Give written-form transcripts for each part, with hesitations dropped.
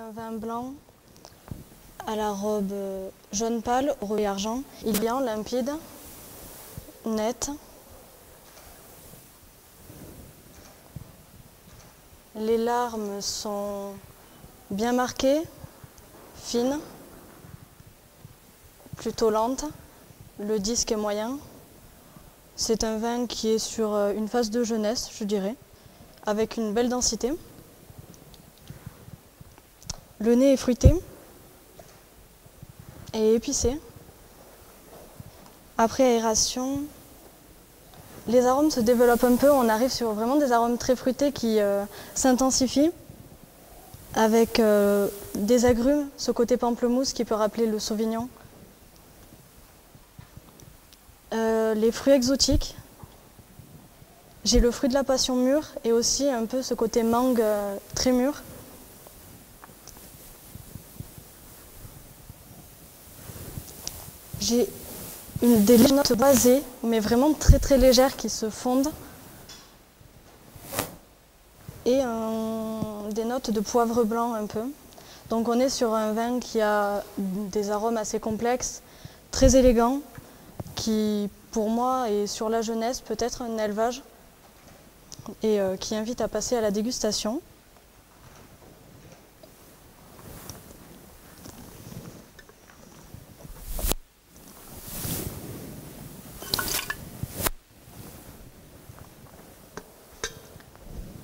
un vin blanc à la robe jaune pâle, rose et argent. Il est blanc, limpide, net. Les larmes sont bien marquées, fines, plutôt lentes. Le disque est moyen. C'est un vin qui est sur une phase de jeunesse, je dirais, avec une belle densité. Le nez est fruité et épicé. Après aération, les arômes se développent un peu. On arrive sur vraiment des arômes très fruités qui s'intensifient avec des agrumes, ce côté pamplemousse qui peut rappeler le sauvignon. Les fruits exotiques. J'ai le fruit de la passion mûr et aussi un peu ce côté mangue très mûr. J'ai des notes basées, mais vraiment très très légères qui se fondent. Et des notes de poivre blanc un peu. Donc on est sur un vin qui a des arômes assez complexes, très élégants, qui pour moi est sur la jeunesse, peut-être un élevage, et qui invite à passer à la dégustation.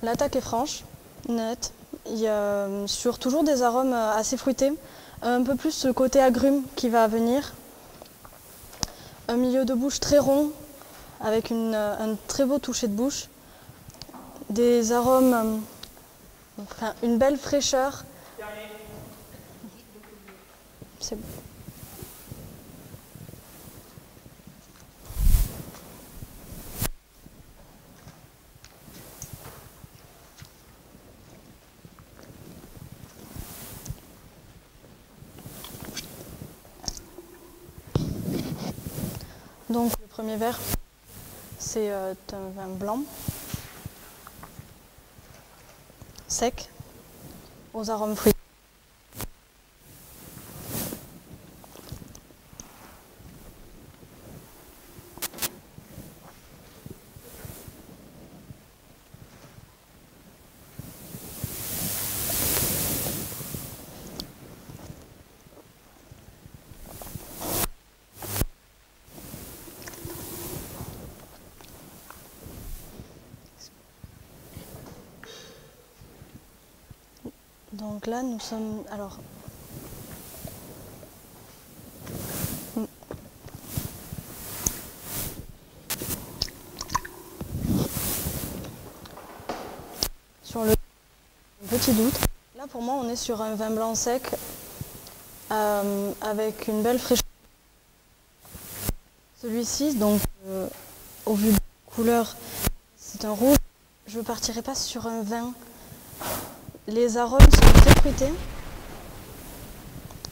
L'attaque est franche, nette. Il y a sur toujours des arômes assez fruités, un peu plus ce côté agrume qui va venir. Un milieu de bouche très rond, avec un très beau toucher de bouche. Des arômes, enfin, une belle fraîcheur. C'est bon. Donc le premier verre, c'est un vin blanc, sec, aux arômes fruités. Donc là, nous sommes... Alors, sur le petit doute. Là, pour moi, on est sur un vin blanc sec avec une belle fraîcheur. Celui-ci, donc, au vu de la couleur, c'est un rouge. Je ne partirai pas sur un vin. Les arômes sont très fruités.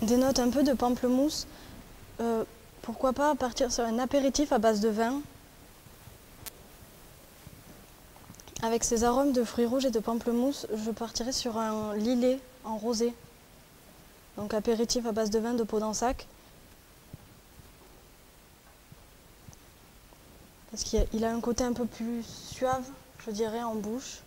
Des notes un peu de pamplemousse. Pourquoi pas partir sur un apéritif à base de vin. Avec ces arômes de fruits rouges et de pamplemousse, je partirai sur un lillet en rosé. Donc apéritif à base de vin de Podensac. Parce qu'il a un côté un peu plus suave, je dirais, en bouche.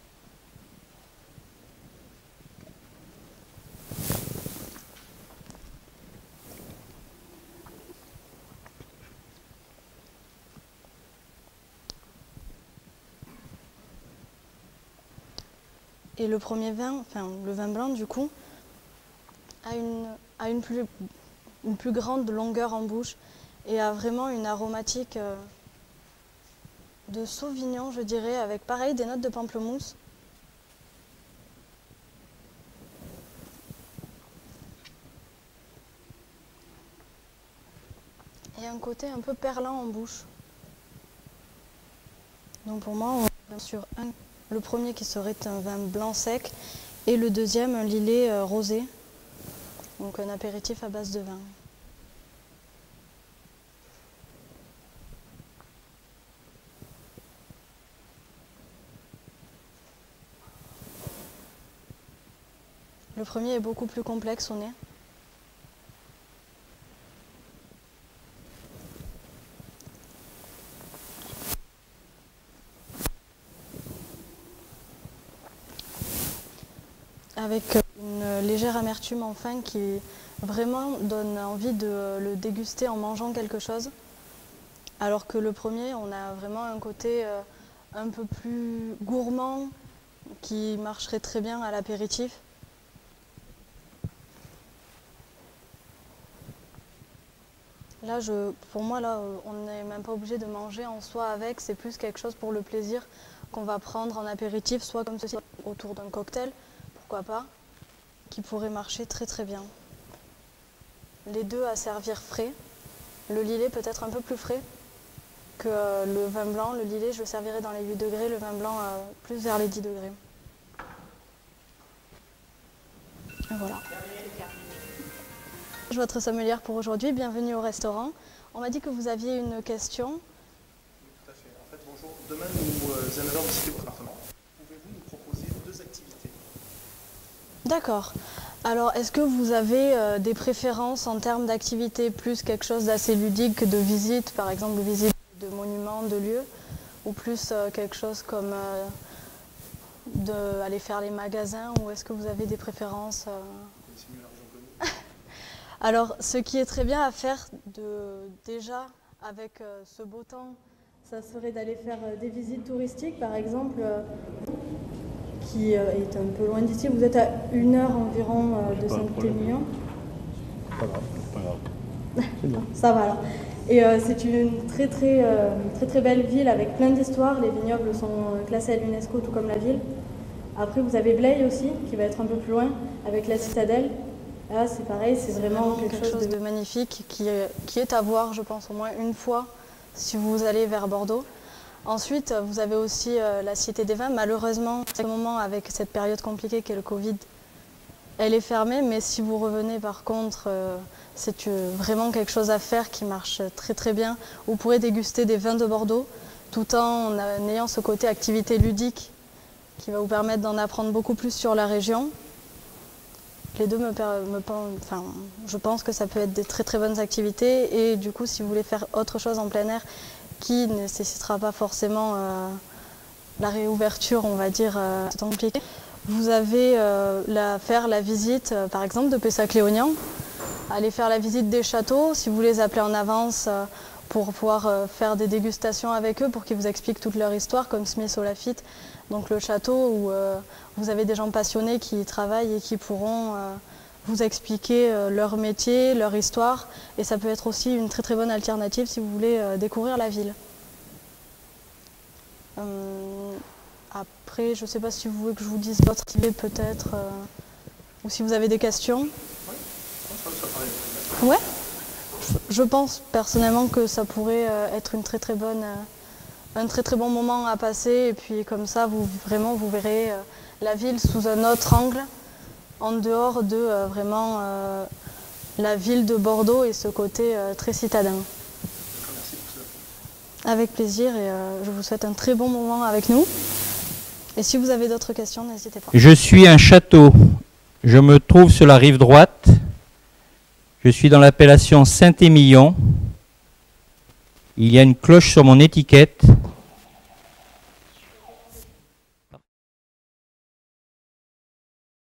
Et le premier vin, enfin le vin blanc du coup, a une plus grande longueur en bouche et a vraiment une aromatique de sauvignon, je dirais, avec pareil des notes de pamplemousse. Et un côté un peu perlant en bouche. Donc pour moi, on est sur le premier qui serait un vin blanc sec et le deuxième un lillet rosé. Donc un apéritif à base de vin. Le Le premier est beaucoup plus complexe au nez. Avec une légère amertume en fin qui vraiment donne envie de le déguster en mangeant quelque chose. Alors que le premier, on a vraiment un côté un peu plus gourmand qui marcherait très bien à l'apéritif. Là, pour moi, là, on n'est même pas obligé de manger en soi avec, c'est plus quelque chose pour le plaisir qu'on va prendre en apéritif, soit comme ceci, autour d'un cocktail, pourquoi pas, qui pourrait marcher très très bien. Les deux à servir frais. Le lillet peut-être un peu plus frais que le vin blanc. Le lillet, je le servirai dans les 8 degrés, le vin blanc plus vers les 10 degrés. Et voilà. Votre sommelière pour aujourd'hui, bienvenue au restaurant. On m'a dit que vous aviez une question. Oui, tout à fait. En fait, bonjour. Demain, nous aimerions visiter votre appartement. Pouvez-vous nous proposer 2 activités? D'accord. Alors, est-ce que vous avez des préférences en termes d'activités, plus quelque chose d'assez ludique que de visite, par exemple visite de monuments, de lieux, ou plus quelque chose comme d'aller faire les magasins, ou est-ce que vous avez des préférences C'est mieux l'argent que nous. Alors, ce qui est très bien à faire déjà avec ce beau temps, ça serait d'aller faire des visites touristiques, par exemple, qui est un peu loin d'ici. Vous êtes à 1 heure environ de Saint-Émilion. Pas grave, pas grave. C'est bon. Ça va alors. Et c'est une très belle ville avec plein d'histoires. Les vignobles sont classés à l'UNESCO, tout comme la ville. Après, vous avez Blaye aussi, qui va être un peu plus loin, avec la citadelle. Là, c'est pareil, c'est vraiment quelque chose de magnifique qui est à voir, je pense, au moins une fois si vous allez vers Bordeaux. Ensuite, vous avez aussi la Cité des Vins. Malheureusement, à ce moment, avec cette période compliquée qu'est le Covid, elle est fermée. Mais si vous revenez, par contre, c'est vraiment quelque chose à faire qui marche très très bien. Vous pourrez déguster des vins de Bordeaux tout en ayant ce côté activité ludique qui va vous permettre d'en apprendre beaucoup plus sur la région. Les deux je pense que ça peut être des très très bonnes activités et du coup si vous voulez faire autre chose en plein air qui ne nécessitera pas forcément la réouverture, on va dire, compliquée, vous avez faire la visite par exemple de Pessac-Léognan, aller faire la visite des châteaux si vous les appelez en avance pour pouvoir faire des dégustations avec eux pour qu'ils vous expliquent toute leur histoire comme Smith au Lafitte. Donc le château où vous avez des gens passionnés qui y travaillent et qui pourront vous expliquer leur métier, leur histoire. Et ça peut être aussi une très très bonne alternative si vous voulez découvrir la ville. Après, je ne sais pas si vous voulez que je vous dise votre idée peut-être, ou si vous avez des questions. Oui, ça paraît. Ouais. Je pense personnellement que ça pourrait être une un très très bon moment à passer et puis comme ça vous verrez la ville sous un autre angle en dehors de vraiment la ville de Bordeaux et ce côté très citadin. Merci pour cela. Avec plaisir et je vous souhaite un très bon moment avec nous. Et si vous avez d'autres questions, n'hésitez pas. Je suis un château. Je me trouve sur la rive droite. Je suis dans l'appellation Saint-Émilion. Il y a une cloche sur mon étiquette.